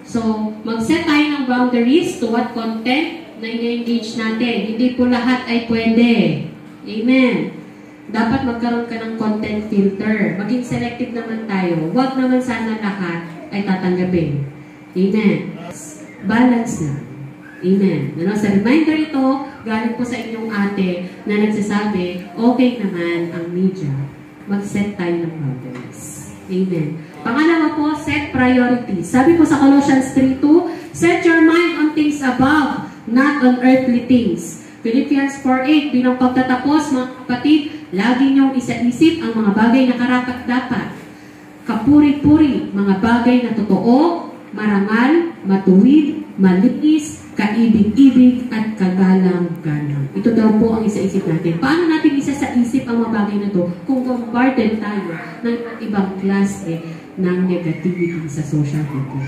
So, mag-set tayo ng boundaries to what content na i-engage natin. Hindi po lahat ay pwede. Amen. Dapat magkaroon ka ng content filter. Maging selective naman tayo. Huwag naman sana lahat ay tatanggapin. Amen. Balance na. Amen. Sa reminder ito, galing po sa inyong ate na nagsasabi, okay naman ang media. Mag-set tayo ng boundaries. Amen. Pangalawa po, set priorities. Sabi po sa Colossians 3:2, set your mind on things above, not on earthly things. Philippians 4:8, bilang pagtatapos, mga kapatid, lagi niyong isa-isip ang mga bagay na karapat-dapat. Kapuri-puri, mga bagay na totoo, marangal, matuwid, malinis, kaibig-ibig, at kagalang-galang. Ito daw po ang isa-isip natin. Paano natin isa sa isip ang mga bagay na ito kung bombarded tayo ng ibang klase ng negativity sa social media?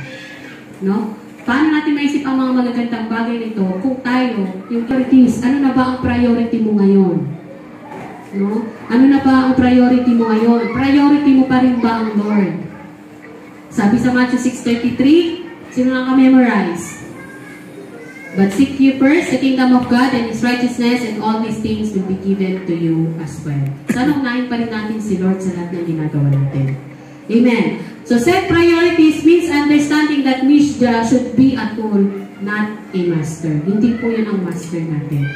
No? Paano natin maisip ang mga magagandang bagay nito kung tayo, yung priorities, ano na ba ang priority mo ngayon? No? Ano na ba ang priority mo ngayon? Priority mo pa rin ba ang Lord? Sabi sa Matthew 6:33, sino naka-memorize? But seek ye first the kingdom of God and His righteousness, and all these things will be given to you as well. Sana unahin pa rin natin si Lord sa lahat ng ginagawa natin. Amen. So set priorities means understanding that media should be a tool, not a master. Hindi po yan ang master natin,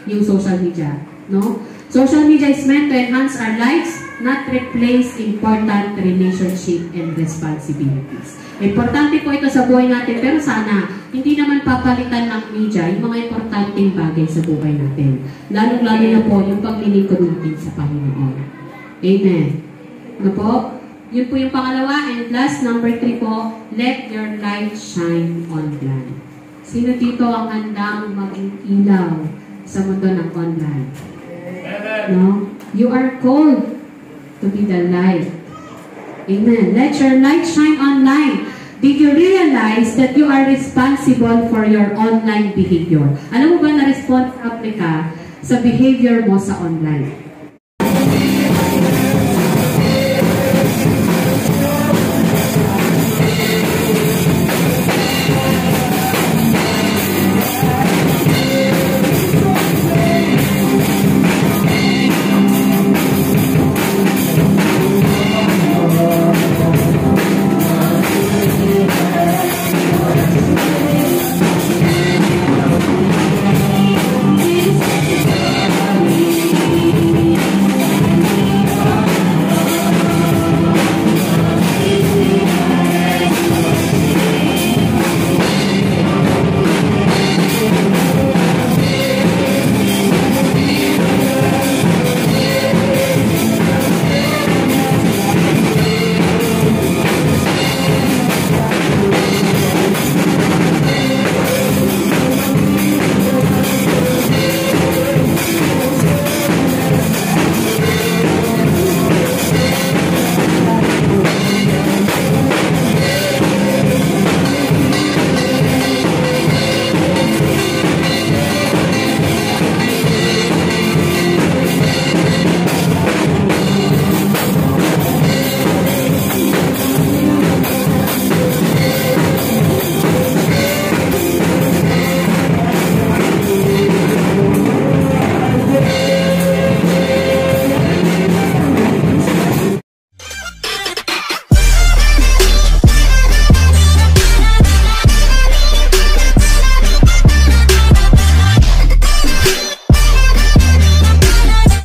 yung social media. No? Social media is meant to enhance our lives, not replace important relationship and responsibilities. Importante po ito sa buhay natin, pero sana hindi naman papalitan ng media yung mga importanteng bagay sa buhay natin. Lalo-lalo na po yung paglilingkod natin sa Panginoon. Amen. Ano po? Yun po yung pangalawa. And last, number 3 po, let your light shine online. Sino dito ang handang maging ilaw sa mundo ng online? No? You are called to be the light. Amen. Let your light shine online. Did you realize that you are responsible for your online behavior? Alam mo ba na responsable ka sa behavior mo sa online?